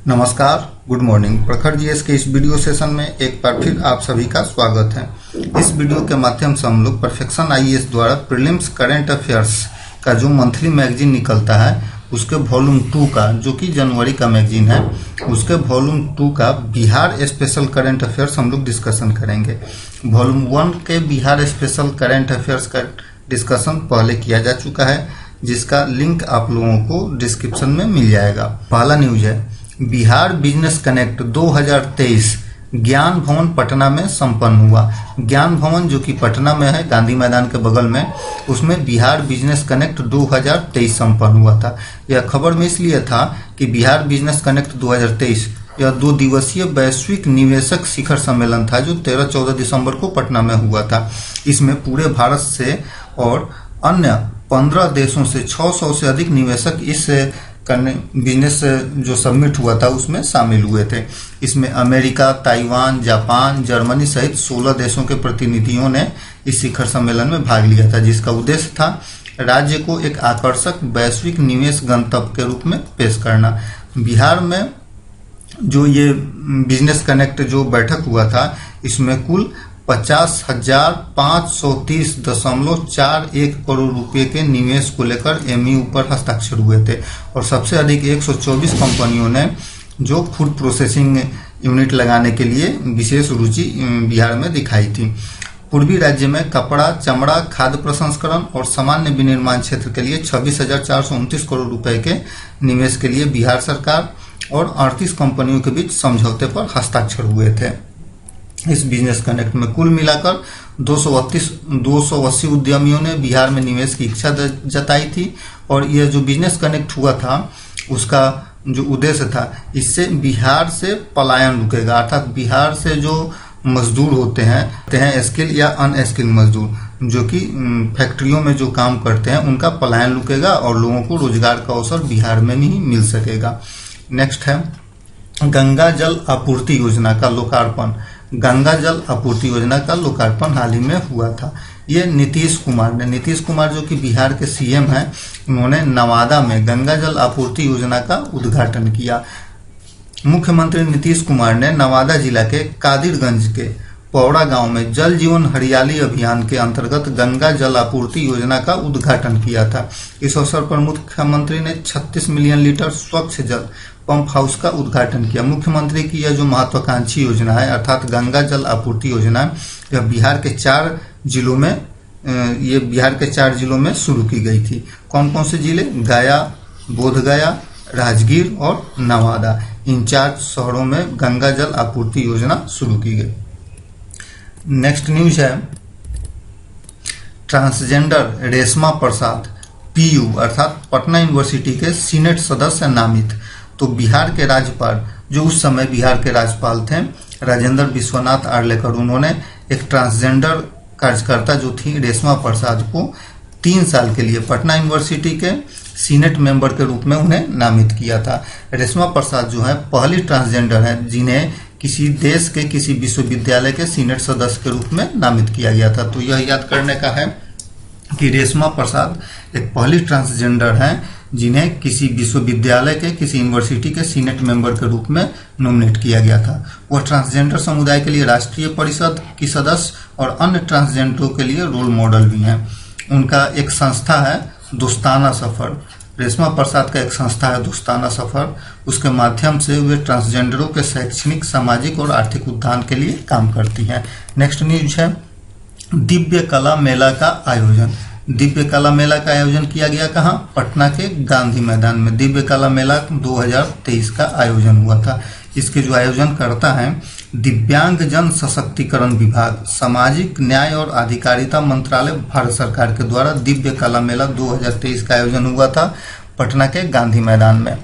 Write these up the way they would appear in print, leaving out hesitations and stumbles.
नमस्कार, good morning. प्रखर GS के इस वीडियो सेशन में एक बार फिर आप सभी का स्वागत है। इस वीडियो के माध्यम से हम लोग परफेक्शन आईएएस द्वारा प्रीलिम्स करंट अफेयर्स का जो मंथली मैगजीन निकलता है उसके वॉल्यूम 2 का, जो कि जनवरी का मैगजीन है, उसके वॉल्यूम 2 का बिहार स्पेशल करंट अफेयर्स हम लोग डिस्कशन करेंगे। वॉल्यूम 1 के बिहार स्पेशल करंट अफेयर्स का डिस्कशन पहले किया जा चुका है, जिसका लिंक आप लोगों को डिस्क्रिप्शन में मिल जाएगा। पहला न्यूज है, बिहार बिजनेस कनेक्ट 2023 ज्ञान भवन पटना में संपन्न हुआ। ज्ञान भवन जो कि पटना में है, गांधी मैदान के बगल में, उसमें बिहार बिजनेस कनेक्ट 2023 संपन्न हुआ था। यह खबर में इसलिए था कि बिहार बिजनेस कनेक्ट 2023 यह 2 दिवसीय वैश्विक निवेशक शिखर सम्मेलन था जो 13-14 दिसंबर को पटना में हुआ था। इसमें पूरे भारत से और अन्य 15 देशों से 600 से अधिक निवेशक इस बिजनेस जो समिट हुआ था उसमें शामिल हुए थे। इसमें अमेरिका, ताइवान, जापान, जर्मनी सहित 16 देशों के प्रतिनिधियों ने इस शिखर सम्मेलन में भाग लिया था, जिसका उद्देश्य था राज्य को एक आकर्षक वैश्विक निवेश गंतव्य के रूप में पेश करना। बिहार में जो ये बिजनेस कनेक्ट जो बैठक हुआ था, इसमें कुल 50,530.41 करोड़ रुपए के निवेश को लेकर एमयू पर हस्ताक्षर हुए थे और सबसे अधिक 124 कंपनियों ने जो फूड प्रोसेसिंग यूनिट लगाने के लिए विशेष रुचि बिहार में दिखाई थी। पूर्वी राज्य में कपड़ा, चमड़ा, खाद्य प्रसंस्करण और सामान्य विनिर्माण क्षेत्र के लिए 26,429 करोड़ रुपए के निवेश के लिए बिहार सरकार और 38 कंपनियों के बीच समझौते पर हस्ताक्षर हुए थे। इस बिजनेस कनेक्ट में कुल मिलाकर 280 उद्यमियों ने बिहार में निवेश की इच्छा जताई थी और यह जो बिजनेस कनेक्ट हुआ था उसका जो उद्देश्य था, इससे बिहार से पलायन रुकेगा। अर्थात बिहार से जो मजदूर होते हैं स्किल या अनस्किल मजदूर जो कि फैक्ट्रियों में जो काम करते हैं, उनका पलायन रुकेगा और लोगों को रोजगार का अवसर बिहार में ही मिल सकेगा। नेक्स्ट है, गंगा जल आपूर्ति योजना का लोकार्पण। गंगा जल आपूर्ति योजना का लोकार्पण हाल ही में हुआ था। ये नीतीश कुमार जो कि बिहार के सीएम हैं, उन्होंने नवादा में गंगा जल आपूर्ति योजना का उद्घाटन किया। मुख्यमंत्री नीतीश कुमार ने नवादा जिला के कादिरगंज के पौड़ा गांव में जल जीवन हरियाली अभियान के अंतर्गत गंगा जल आपूर्ति योजना का उद्घाटन किया था। इस अवसर पर मुख्यमंत्री ने 36 मिलियन लीटर स्वच्छ जल पंप हाउस का उद्घाटन किया। मुख्यमंत्री की यह जो महत्वाकांक्षी योजना है, अर्थात गंगा जल आपूर्ति योजना, यह बिहार के 4 जिलों में शुरू की गई थी। कौन कौन से जिले? गया, बोधगया, राजगीर और नवादा। इन 4 शहरों में गंगा जल आपूर्ति योजना शुरू की गई। नेक्स्ट न्यूज है, ट्रांसजेंडर रेशमा प्रसाद पीयू अर्थात पटना यूनिवर्सिटी के सीनेट सदस्य नामित। तो बिहार के राज्यपाल, जो उस समय बिहार के राज्यपाल थे, राजेंद्र विश्वनाथ आर्लेकर, उन्होंने एक ट्रांसजेंडर कार्यकर्ता जो थी रेशमा प्रसाद को 3 साल के लिए पटना यूनिवर्सिटी के सीनेट मेंबर के रूप में उन्हें नामित किया था। रेशमा प्रसाद जो है पहली ट्रांसजेंडर है जिन्हें किसी देश के किसी विश्वविद्यालय के सीनेट सदस्य के रूप में नामित किया गया था। तो यह याद करने का है कि रेशमा प्रसाद एक पहली ट्रांसजेंडर हैं जिन्हें किसी विश्वविद्यालय के किसी यूनिवर्सिटी के सीनेट मेंबर के रूप में नॉमिनेट किया गया था। वह ट्रांसजेंडर समुदाय के लिए राष्ट्रीय परिषद की सदस्य और अन्य ट्रांसजेंडरों के लिए रोल मॉडल भी हैं। उनका एक संस्था है दोस्ताना सफर। रेशमा प्रसाद का एक संस्था है दोस्ताना सफर। उसके माध्यम से वे ट्रांसजेंडरों के शैक्षणिक, सामाजिक और आर्थिक उत्थान के लिए काम करती हैं। नेक्स्ट न्यूज है, दिव्य कला मेला का आयोजन। दिव्य कला मेला का आयोजन किया गया कहाँ? पटना के गांधी मैदान में दिव्य कला मेला 2023 का आयोजन हुआ था। इसके जो आयोजन करता है दिव्यांग जन सशक्तिकरण विभाग, सामाजिक न्याय और अधिकारिता मंत्रालय, भारत सरकार के द्वारा दिव्य कला मेला 2023 का आयोजन हुआ था पटना के गांधी मैदान में।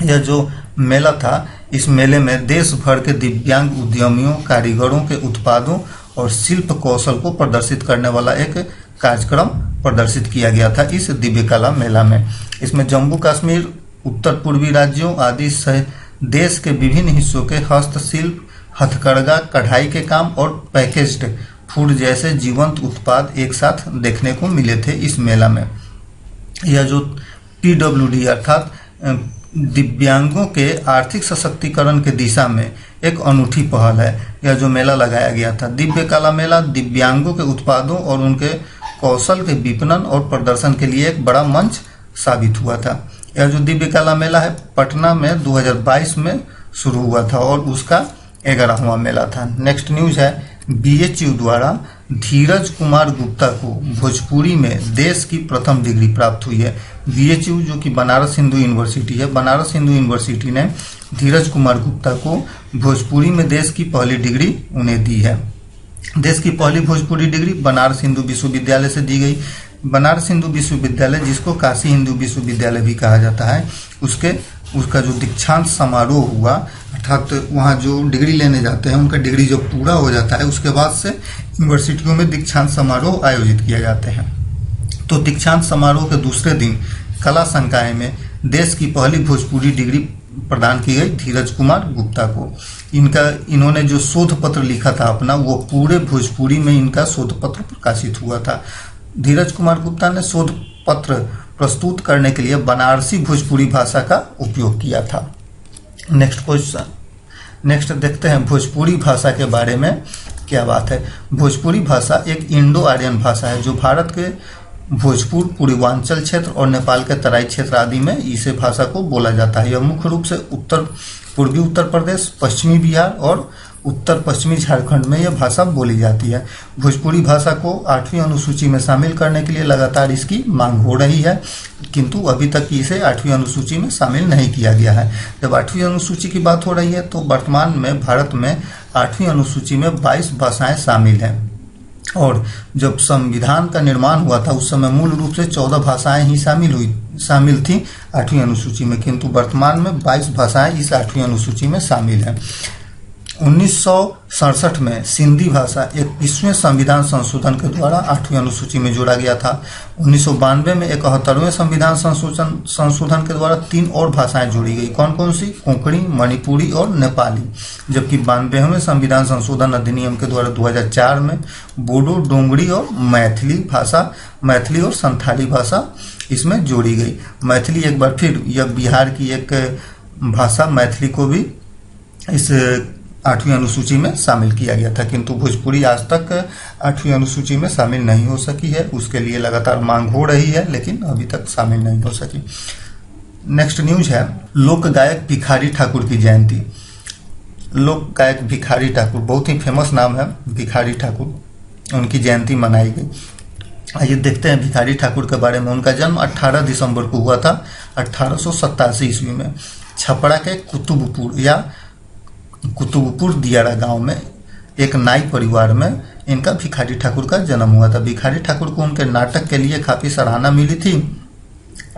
यह जो मेला था, इस मेले में देश भर के दिव्यांग उद्यमियों, कारीगरों के उत्पादों और शिल्प कौशल को प्रदर्शित करने वाला एक कार्यक्रम प्रदर्शित किया गया था इस दिव्य कला मेला में। इसमें जम्मू कश्मीर, उत्तर पूर्वी राज्यों आदि सहित देश के विभिन्न हिस्सों के हस्तशिल्प, हथकरघा, कढ़ाई के काम और पैकेज्ड फूड जैसे जीवंत उत्पाद एक साथ देखने को मिले थे इस मेला में। यह जो PWD अर्थात दिव्यांगों के आर्थिक सशक्तिकरण के दिशा में एक अनूठी पहल है। यह जो मेला लगाया गया था दिव्य कला मेला, दिव्यांगों के उत्पादों और उनके कौशल के विपणन और प्रदर्शन के लिए एक बड़ा मंच साबित हुआ था। यह जो दिव्य कला मेला है पटना में 2022 में शुरू हुआ था और उसका 11वां मेला था। नेक्स्ट न्यूज है, BHU द्वारा धीरज कुमार गुप्ता को भोजपुरी में देश की प्रथम डिग्री प्राप्त हुई है। BHU जो कि बनारस हिंदू यूनिवर्सिटी है, बनारस हिंदू यूनिवर्सिटी ने धीरज कुमार गुप्ता को भोजपुरी में देश की पहली डिग्री उन्हें दी है। देश की पहली भोजपुरी डिग्री बनारस हिंदू विश्वविद्यालय से दी गई। बनारस हिंदू विश्वविद्यालय, जिसको काशी हिंदू विश्वविद्यालय भी कहा जाता है, उसका जो दीक्षांत समारोह हुआ, अर्थात वहाँ जो डिग्री लेने जाते हैं उनका डिग्री जब पूरा हो जाता है उसके बाद से यूनिवर्सिटियों में दीक्षांत समारोह आयोजित किए जाते हैं। तो दीक्षांत समारोह के दूसरे दिन कला संकाय में देश की पहली भोजपुरी डिग्री प्रदान की गई धीरज कुमार गुप्ता को। इन्होंने जो शोध पत्र लिखा था अपना, वो पूरे भोजपुरी में इनका शोध पत्र प्रकाशित हुआ था। धीरज कुमार गुप्ता ने शोध पत्र प्रस्तुत करने के लिए बनारसी भोजपुरी भाषा का उपयोग किया था। नेक्स्ट क्वेश्चन, नेक्स्ट देखते हैं भोजपुरी भाषा के बारे में क्या बात है। भोजपुरी भाषा एक इंडो आर्यन भाषा है जो भारत के भोजपुर, पूर्वांचल क्षेत्र और नेपाल के तराई क्षेत्र आदि में इसे भाषा को बोला जाता है। यह मुख्य रूप से पूर्वी उत्तर प्रदेश, पश्चिमी बिहार और उत्तर पश्चिमी झारखंड में यह भाषा बोली जाती है। भोजपुरी भाषा को 8वीं अनुसूची में शामिल करने के लिए लगातार इसकी मांग हो रही है, किंतु अभी तक इसे 8वीं अनुसूची में शामिल नहीं किया गया है। जब 8वीं अनुसूची की बात हो रही है तो वर्तमान में भारत में 8वीं अनुसूची में 22 भाषाएं शामिल हैं और जब संविधान का निर्माण हुआ था उस समय मूल रूप से 14 भाषाएं ही शामिल थी 8वीं अनुसूची में, किंतु वर्तमान में 22 भाषाएं इस 8वीं अनुसूची में शामिल हैं। 1967 में सिंधी भाषा 21वें संविधान संशोधन के द्वारा 8वीं अनुसूची में जोड़ा गया था। 1992 में 71वें संविधान संशोधन के द्वारा 3 और भाषाएं जोड़ी गई। कौन कौन सी? कोंकणी, मणिपुरी और नेपाली। जबकि 92वें संविधान संशोधन अधिनियम के द्वारा 2004 में बोडो, डोंगरी और मैथिली और संथाली भाषा इसमें जोड़ी गई। मैथिली एक बार फिर यह बिहार की एक भाषा मैथिली को भी इस 8वीं अनुसूची में शामिल किया गया था, किंतु भोजपुरी आज तक 8वीं अनुसूची में शामिल नहीं हो सकी है। उसके लिए लगातार मांग हो रही है लेकिन अभी तक शामिल नहीं हो सकी। नेक्स्ट न्यूज है, लोक गायक भिखारी ठाकुर की जयंती। लोक गायक भिखारी ठाकुर बहुत ही फेमस नाम है, भिखारी ठाकुर, उनकी जयंती मनाई गई। आइए देखते हैं भिखारी ठाकुर के बारे में। उनका जन्म 18 दिसंबर को हुआ था 1887 ईस्वी में छपरा के कुतुबपुर दियारा गांव में एक नाई परिवार में इनका भिखारी ठाकुर का जन्म हुआ था। भिखारी ठाकुर को उनके नाटक के लिए काफ़ी सराहना मिली थी।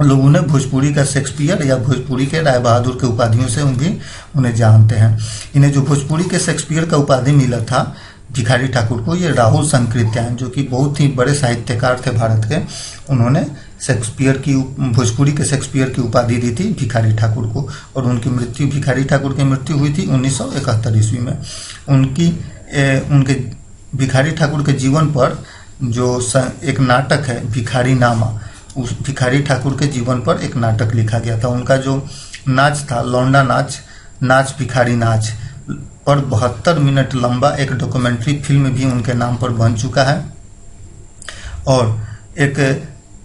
लोग उन्हें भोजपुरी का शेक्सपियर या भोजपुरी के राय बहादुर के उपाधियों से भी उन्हें जानते हैं। इन्हें जो भोजपुरी के शेक्सपियर का उपाधि मिला था भिखारी ठाकुर को, ये राहुल संकृत्यायन जो कि बहुत ही बड़े साहित्यकार थे भारत के, उन्होंने भोजपुरी के शेक्सपियर की उपाधि दी थी भिखारी ठाकुर को। और भिखारी ठाकुर की मृत्यु हुई थी 1971 ईस्वी में। उनके भिखारी ठाकुर के जीवन पर जो एक नाटक है भिखारी नामा, उस भिखारी ठाकुर के जीवन पर एक नाटक लिखा गया था। उनका जो नाच था लौंडा नाच भिखारी नाच पर 72 मिनट लंबा एक डॉक्यूमेंट्री फिल्म भी उनके नाम पर बन चुका है। और एक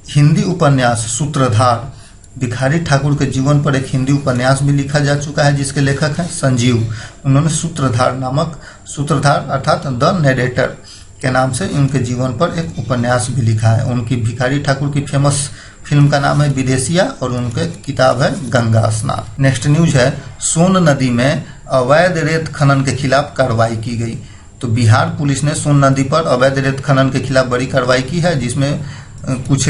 हिंदी उपन्यास सूत्रधार, भिखारी ठाकुर के जीवन पर एक हिंदी उपन्यास भी लिखा जा चुका है जिसके लेखक हैं संजीव। उन्होंने सूत्रधार अर्थात द नरेटर के नाम से उनके जीवन पर एक उपन्यास भी लिखा है। उनकी भिखारी ठाकुर की फेमस फिल्म का नाम है विदेशिया और उनके किताब है गंगा स्नान। नेक्स्ट न्यूज है, सोन नदी में अवैध रेत खनन के खिलाफ कार्रवाई की गई। तो बिहार पुलिस ने सोन नदी पर अवैध रेत खनन के खिलाफ बड़ी कार्रवाई की है जिसमें कुछ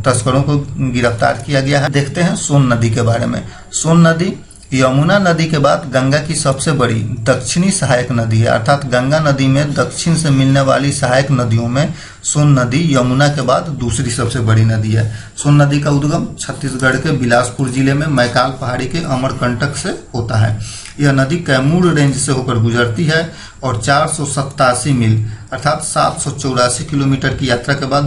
तस्करों को गिरफ्तार किया गया है। देखते हैं सोन नदी के बारे में। सोन नदी यमुना नदी के बाद गंगा की सबसे बड़ी दक्षिणी सहायक नदी है, अर्थात गंगा नदी में दक्षिण से मिलने वाली सहायक नदियों में सोन नदी यमुना के बाद दूसरी सबसे बड़ी नदी है। सोन नदी का उद्गम छत्तीसगढ़ के बिलासपुर जिले में मैकाल पहाड़ी के अमरकंटक से होता है। यह नदी कैमूर रेंज से होकर गुजरती है और 487 मील अर्थात 784 किलोमीटर की यात्रा के बाद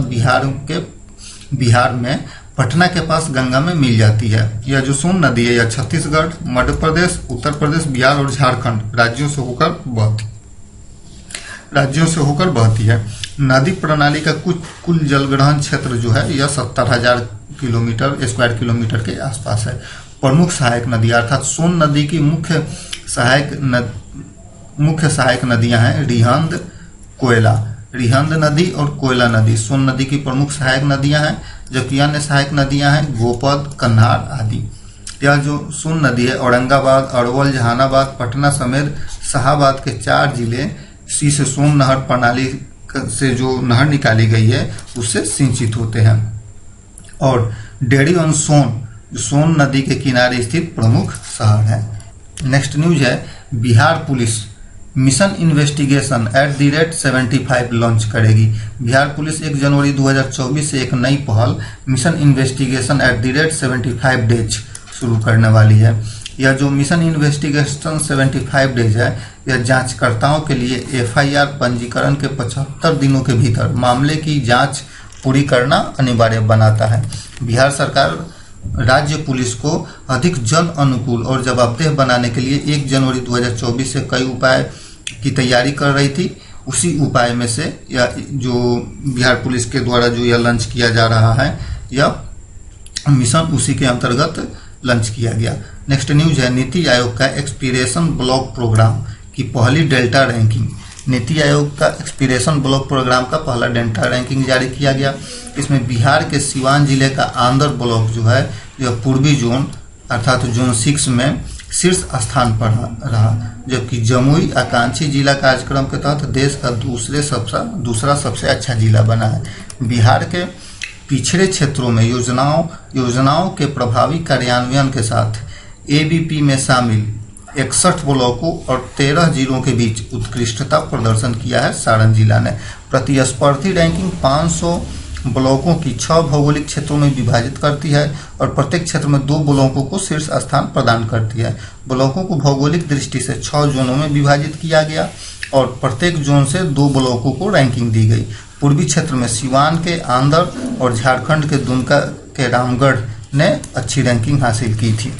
बिहार में पटना के पास गंगा में मिल जाती है। यह जो सोन नदी है यह छत्तीसगढ़, मध्य प्रदेश, उत्तर प्रदेश, बिहार और झारखंड राज्यों से होकर बहती है। नदी प्रणाली का कुल जलग्रहण क्षेत्र जो है यह 70,000 स्क्वायर किलोमीटर के आसपास है। प्रमुख सहायक नदी अर्थात सोन नदी की मुख्य सहायक नदियां हैं रिहंद नदी और कोयला नदी सोन नदी की प्रमुख सहायक नदियां हैं, जबकि अन्य सहायक नदियां हैं गोपद, कन्हार आदि। यह जो सोन नदी है औरंगाबाद, अरवल, जहानाबाद, पटना समेत शाहाबाद के 4 जिले सी से सोन नहर प्रणाली से जो नहर निकाली गई है उससे सिंचित होते हैं। और डेरी ऑन सोन नदी के किनारे स्थित प्रमुख शहर है। नेक्स्ट न्यूज है Bihar police mission investigation @75 launch करेगी। बिहार पुलिस 1 जनवरी 2024 से एक नई पहल मिशन इन्वेस्टिगेशन @75 डेज शुरू करने वाली है। यह जो मिशन इन्वेस्टिगेशन 75 डेज है यह जांचकर्ताओं के लिए FIR पंजीकरण के 75 दिनों के भीतर मामले की जांच पूरी करना अनिवार्य बनाता है। बिहार सरकार राज्य पुलिस को अधिक जन अनुकूल और जवाबदेह बनाने के लिए 1 जनवरी 2024 से कई उपाय की तैयारी कर रही थी। उसी उपाय में से यह जो बिहार पुलिस के द्वारा जो यह लॉन्च किया जा रहा है यह मिशन उसी के अंतर्गत लॉन्च किया गया। नेक्स्ट न्यूज है नीति आयोग का एक्सपीरिएशन ब्लॉक प्रोग्राम की पहली डेल्टा रैंकिंग। नीति आयोग का एक्सपीरिएशन ब्लॉक प्रोग्राम का पहला डेल्टा रैंकिंग जारी किया गया। इसमें बिहार के सिवान जिले का आंध्र ब्लॉक जो है यह पूर्वी जोन अर्थात जोन 6 में शीर्ष स्थान पर रहा, जबकि जमुई आकांक्षी जिला कार्यक्रम के तहत देश का दूसरा सबसे अच्छा जिला बना है। बिहार के पिछड़े क्षेत्रों में योजनाओं के प्रभावी कार्यान्वयन के साथ ABP में शामिल 61 ब्लॉकों और 13 जिलों के बीच उत्कृष्टता प्रदर्शन किया है सारण जिला ने। प्रतिस्पर्धी रैंकिंग 500 ब्लॉकों की 6 भौगोलिक क्षेत्रों में विभाजित करती है और प्रत्येक क्षेत्र में 2 ब्लॉकों को शीर्ष स्थान प्रदान करती है। ब्लॉकों को भौगोलिक दृष्टि से 6 जोनों में विभाजित किया गया और प्रत्येक जोन से 2 ब्लॉकों को रैंकिंग दी गई। पूर्वी क्षेत्र में सिवान के आंध्र और झारखंड के दुमका के रामगढ़ ने अच्छी रैंकिंग हासिल की थी।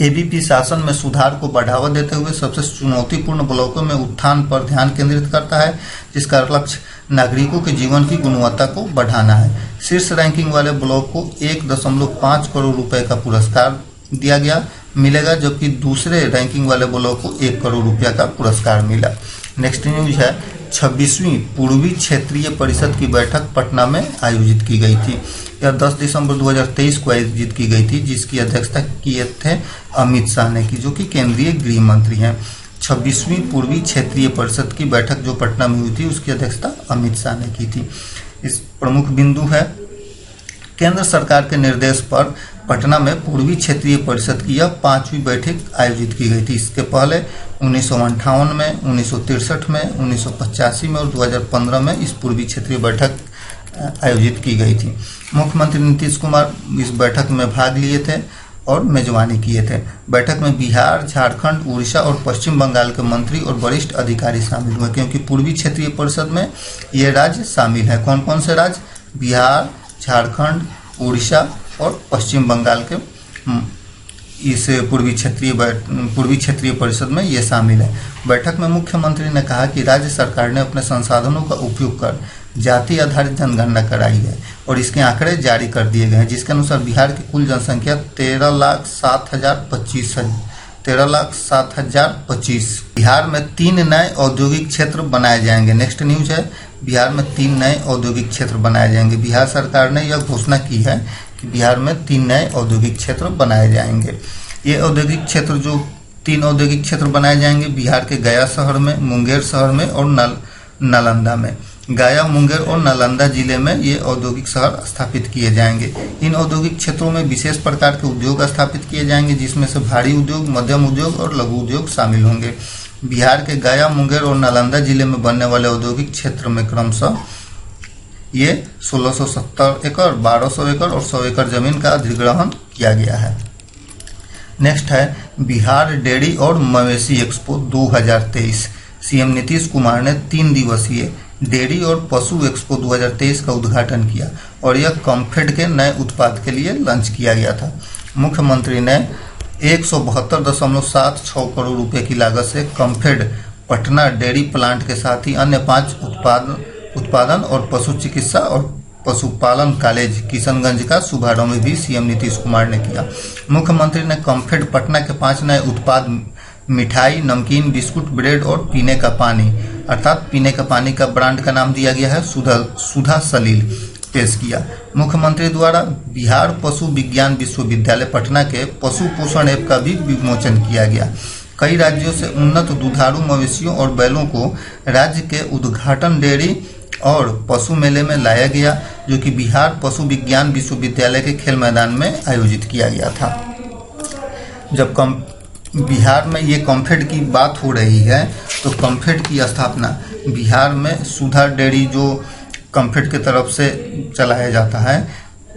ABP शासन में सुधार को बढ़ावा देते हुए सबसे चुनौतीपूर्ण ब्लॉकों में उत्थान पर ध्यान केंद्रित करता है, जिसका लक्ष्य नागरिकों के जीवन की गुणवत्ता को बढ़ाना है। शीर्ष रैंकिंग वाले ब्लॉक को 1.5 करोड़ रुपए का पुरस्कार मिलेगा, जबकि दूसरे रैंकिंग वाले ब्लॉक को 1 करोड़ रुपया का पुरस्कार मिला। नेक्स्ट न्यूज है 26वीं पूर्वी क्षेत्रीय परिषद की बैठक पटना में आयोजित की गई थी। यह 10 दिसंबर 2023 को आयोजित की गई थी, जिसकी अध्यक्षता किए थे अमित शाह ने की, जो कि केंद्रीय गृह मंत्री हैं। 26वीं पूर्वी क्षेत्रीय परिषद की बैठक जो पटना में हुई थी उसकी अध्यक्षता अमित शाह ने की थी। इस प्रमुख बिंदु है केंद्र सरकार के निर्देश पर पटना में पूर्वी क्षेत्रीय परिषद की यह 5वीं बैठक आयोजित की गई थी। इसके पहले 1958 में, 1963 में, 1985 में और 2015 में इस पूर्वी क्षेत्रीय बैठक आयोजित की गई थी। मुख्यमंत्री नीतीश कुमार इस बैठक में भाग लिए थे और मेजबानी किए थे। बैठक में बिहार, झारखंड, उड़ीसा और पश्चिम बंगाल के मंत्री और वरिष्ठ अधिकारी शामिल हुए, क्योंकि पूर्वी क्षेत्रीय परिषद में ये राज्य शामिल है। कौन कौन से राज्य? बिहार, झारखंड, उड़ीसा और पश्चिम बंगाल के इस पूर्वी क्षेत्रीय परिषद में ये शामिल है। बैठक में मुख्यमंत्री ने कहा कि राज्य सरकार ने अपने संसाधनों का उपयोग कर जाति आधारित जनगणना कराई है और इसके आंकड़े जारी कर दिए गए हैं, जिसके अनुसार बिहार की कुल जनसंख्या 13,07,025। बिहार में 3 नए औद्योगिक क्षेत्र बनाए जाएंगे। नेक्स्ट न्यूज है बिहार में 3 नए औद्योगिक क्षेत्र बनाए जाएंगे। बिहार सरकार ने यह घोषणा की है कि बिहार में 3 नए औद्योगिक क्षेत्र बनाए जाएंगे। ये औद्योगिक क्षेत्र जो 3 औद्योगिक क्षेत्र बनाए जाएंगे बिहार के गया शहर में, मुंगेर शहर में और नालंदा में। गया, मुंगेर और नालंदा जिले में ये औद्योगिक शहर स्थापित किए जाएंगे। इन औद्योगिक क्षेत्रों में विशेष प्रकार के उद्योग स्थापित किए जाएंगे, जिसमें से भारी उद्योग, मध्यम उद्योग और लघु उद्योग शामिल होंगे। बिहार के गया, मुंगेर और नालंदा जिले में बनने वाले औद्योगिक क्षेत्र में क्रमशः ये 1670 एकड़, 1200 एकड़ और 100 एकड़ जमीन का अधिग्रहण किया गया है। नेक्स्ट है बिहार डेयरी और मवेशी एक्सपो 2023। सीएम नीतीश कुमार ने 3 दिवसीय डेयरी और पशु एक्सपो 2023 का उद्घाटन किया। और यह कॉम्फेड के नए उत्पाद के लिए लॉन्च किया गया था। मुख्यमंत्री ने 172.76 करोड़ रुपए की लागत से कॉम्फेड पटना डेयरी प्लांट के साथ ही अन्य 5 उत्पादन और पशु चिकित्सा और पशुपालन कॉलेज किशनगंज का शुभारंभ भी सीएम नीतीश कुमार ने किया। मुख्यमंत्री ने कॉम्फेड पटना के 5 नए उत्पाद मिठाई, नमकीन, बिस्कुट, ब्रेड और पीने का पानी अर्थात पीने का पानी का ब्रांड का नाम दिया गया है सुधा सलील पेश किया। मुख्यमंत्री द्वारा बिहार पशु विज्ञान विश्वविद्यालय पटना के पशु पोषण ऐप का भी विमोचन किया गया। कई राज्यों से उन्नत दुधारू मवेशियों और बैलों को राज्य के उद्घाटन डेयरी और पशु मेले में लाया गया, जो कि बिहार पशु विज्ञान विश्वविद्यालय के खेल मैदान में आयोजित किया गया था। जब बिहार में ये कॉम्फेड की बात हो रही है तो कॉम्फेड की स्थापना बिहार में सुधा डेयरी जो कॉम्फेड की तरफ से चलाया जाता है,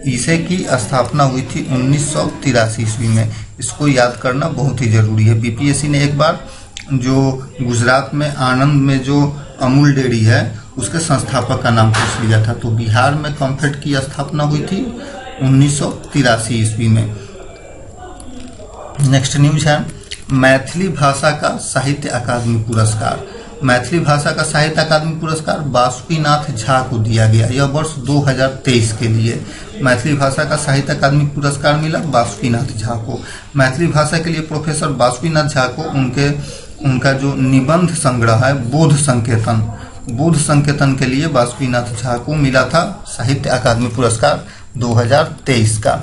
इसे की स्थापना हुई थी 1983 ईस्वी में। इसको याद करना बहुत ही जरूरी है। बीपीएससी ने एक बार जो गुजरात में आनंद में जो अमूल डेयरी है उसके संस्थापक का नाम पूछ लिया था। तो बिहार में कॉम्फेड की स्थापना हुई थी 1983 ईस्वी में। नेक्स्ट न्यूज है मैथिली भाषा का साहित्य अकादमी पुरस्कार। मैथिली भाषा का साहित्य अकादमी पुरस्कार बासुकीनाथ झा को दिया गया। यह वर्ष 2023 के लिए मैथिली भाषा का साहित्य अकादमी पुरस्कार मिला बासुकीनाथ झा को। मैथिली भाषा के लिए प्रोफेसर बासुकीनाथ झा को उनका जो निबंध संग्रह है बोध संकेतन के लिए बासुकीनाथ झा को मिला था साहित्य अकादमी पुरस्कार 2023 का।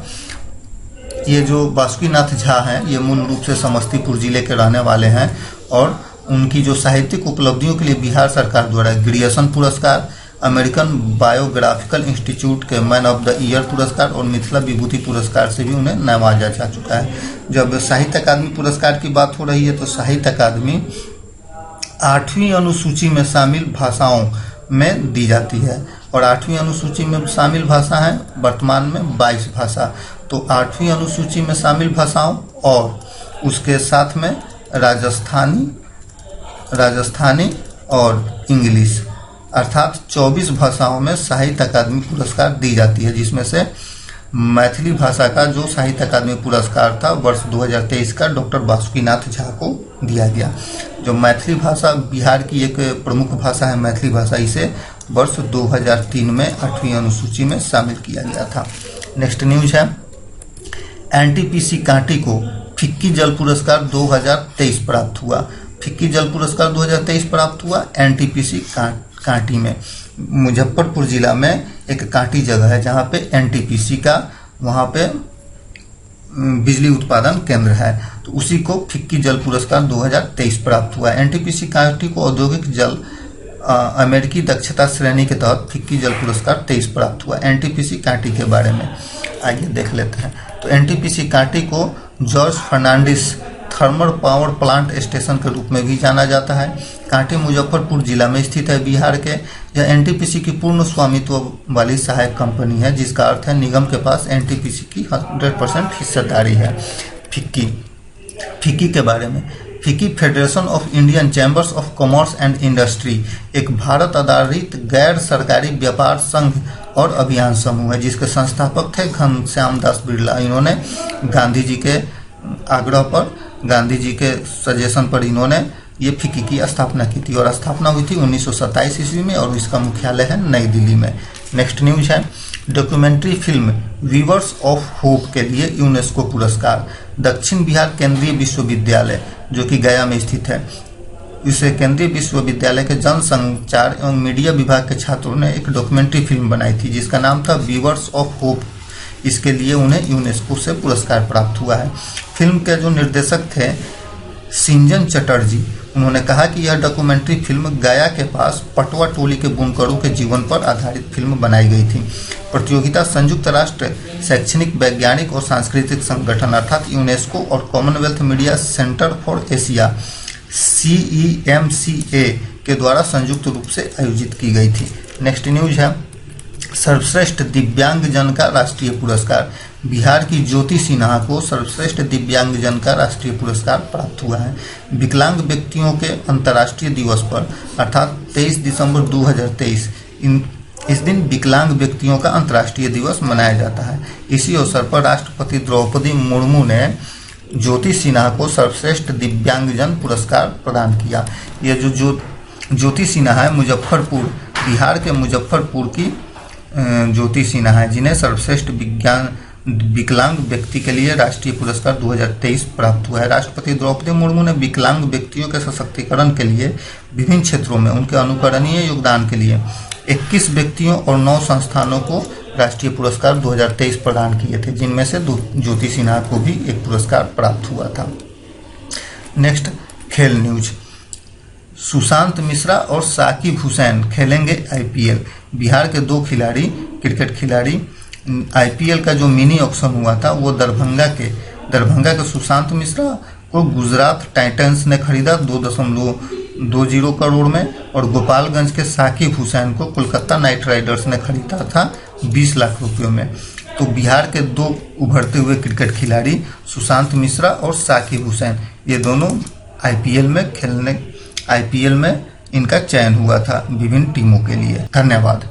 ये जो बासुकीनाथ झा हैं ये मूल रूप से समस्तीपुर जिले के रहने वाले हैं और उनकी जो साहित्यिक उपलब्धियों के लिए बिहार सरकार द्वारा ग्रियसन पुरस्कार, अमेरिकन बायोग्राफिकल इंस्टीट्यूट के मैन ऑफ द ईयर पुरस्कार और मिथिला विभूति पुरस्कार से भी उन्हें नवाजा जा चुका है। जब साहित्य अकादमी पुरस्कार की बात हो रही है तो साहित्य अकादमी 8वीं अनुसूची में शामिल भाषाओं में दी जाती है और 8वीं अनुसूची में शामिल भाषा है वर्तमान में 22 भाषा। तो 8वीं अनुसूची में शामिल भाषाओं और उसके साथ में राजस्थानी और इंग्लिश अर्थात 24 भाषाओं में साहित्य अकादमी पुरस्कार दी जाती है, जिसमें से मैथिली भाषा का जो साहित्य अकादमी पुरस्कार था वर्ष 2023 का डॉक्टर बासुकीनाथ झा को दिया गया। जो मैथिली भाषा बिहार की एक प्रमुख भाषा है मैथिली भाषा, इसे वर्ष 2003 में 8वीं अनुसूची में शामिल किया गया था। नेक्स्ट न्यूज है एनटीपीसी कांटी को फिक्की जल पुरस्कार 2023 प्राप्त हुआ। फिक्की जल पुरस्कार 2023 प्राप्त हुआ एनटीपीसी कांटी में। मुजफ्फरपुर जिला में एक कांटी जगह है जहाँ पे एनटीपीसी का वहाँ पे बिजली उत्पादन केंद्र है, तो उसी को फिक्की जल पुरस्कार 2023 प्राप्त हुआ। एनटीपीसी कांटी को औद्योगिक जल अमेरिकी दक्षता श्रेणी के तहत फिक्की जल पुरस्कार 23 प्राप्त हुआ। एनटीपीसी कांटी के बारे में आइए देख लेते हैं। तो एनटीपीसी कांटी को George Fernandes thermal power plant station के रूप में भी जाना जाता है। कांटी मुजफ्फरपुर जिला में स्थित है बिहार के। यह एनटीपीसी की पूर्ण स्वामित्व वाली सहायक कंपनी है, जिसका अर्थ है निगम के पास एनटीपीसी की 100% हिस्सेदारी है। फिक्की के बारे में FICCI federation of Indian chambers of commerce and industry एक भारत आधारित गैर सरकारी व्यापार संघ और अभियान समूह है, जिसके संस्थापक थे घनश्याम दास बिरला। इन्होंने गांधी जी के आग्रह पर, गांधी जी के सजेशन पर इन्होंने ये फिक्की की स्थापना की थी और स्थापना हुई थी 1927 ईस्वी में और इसका मुख्यालय है नई दिल्ली में। नेक्स्ट न्यूज है documentary film Weavers of Hope के लिए यूनेस्को पुरस्कार। दक्षिण बिहार केंद्रीय विश्वविद्यालय जो कि गया में स्थित है, इस केंद्रीय विश्वविद्यालय के जनसंचार एवं मीडिया विभाग के छात्रों ने एक डॉक्यूमेंट्री फिल्म बनाई थी जिसका नाम था वीवर्स ऑफ होप। इसके लिए उन्हें यूनेस्को से पुरस्कार प्राप्त हुआ है। फिल्म के जो निर्देशक थे सिंजन चटर्जी, उन्होंने कहा कि यह डॉक्यूमेंट्री फिल्म गया के पास पटवा टोली के बुनकरों के जीवन पर आधारित फिल्म बनाई गई थी। प्रतियोगिता संयुक्त राष्ट्र शैक्षणिक, वैज्ञानिक और सांस्कृतिक संगठन अर्थात यूनेस्को और Commonwealth media centre for Asia CEMCA के द्वारा संयुक्त रूप से आयोजित की गई थी। नेक्स्ट न्यूज है सर्वश्रेष्ठ दिव्यांगजन का राष्ट्रीय पुरस्कार। बिहार की ज्योति सिन्हा को सर्वश्रेष्ठ दिव्यांगजन का राष्ट्रीय पुरस्कार प्राप्त हुआ है। विकलांग व्यक्तियों के अंतर्राष्ट्रीय दिवस पर अर्थात 23 दिसंबर 2023 इस दिन विकलांग व्यक्तियों का अंतर्राष्ट्रीय दिवस मनाया जाता है। इसी अवसर पर राष्ट्रपति द्रौपदी मुर्मू ने ज्योति सिन्हा को सर्वश्रेष्ठ दिव्यांगजन पुरस्कार प्रदान किया। यह जो ज्योति सिन्हा है मुजफ्फरपुर, बिहार के मुजफ्फरपुर की ज्योति सिन्हा है, जिन्हें सर्वश्रेष्ठ विकलांग व्यक्ति के लिए राष्ट्रीय पुरस्कार 2023 प्राप्त हुआ है। राष्ट्रपति द्रौपदी मुर्मू ने विकलांग व्यक्तियों के सशक्तिकरण के लिए विभिन्न क्षेत्रों में उनके अनुकरणीय योगदान के लिए 21 व्यक्तियों और 9 संस्थानों को राष्ट्रीय पुरस्कार 2023 प्रदान किए थे, जिनमें से ज्योति सिन्हा को भी एक पुरस्कार प्राप्त हुआ था। नेक्स्ट, खेल न्यूज। सुशांत मिश्रा और साकिब हुसैन खेलेंगे IPL। बिहार के 2 खिलाड़ी, क्रिकेट खिलाड़ी, IPL का जो मिनी ऑक्शन हुआ था वो दरभंगा के सुशांत मिश्रा को गुजरात टाइटंस ने खरीदा 2.20 करोड़ में, और गोपालगंज के साकिब हुसैन को कोलकाता नाइट राइडर्स ने खरीदा था 20 लाख रुपयों में। तो बिहार के 2 उभरते हुए क्रिकेट खिलाड़ी सुशांत मिश्रा और साकिब हुसैन, ये दोनों IPL में इनका चयन हुआ था विभिन्न टीमों के लिए। धन्यवाद।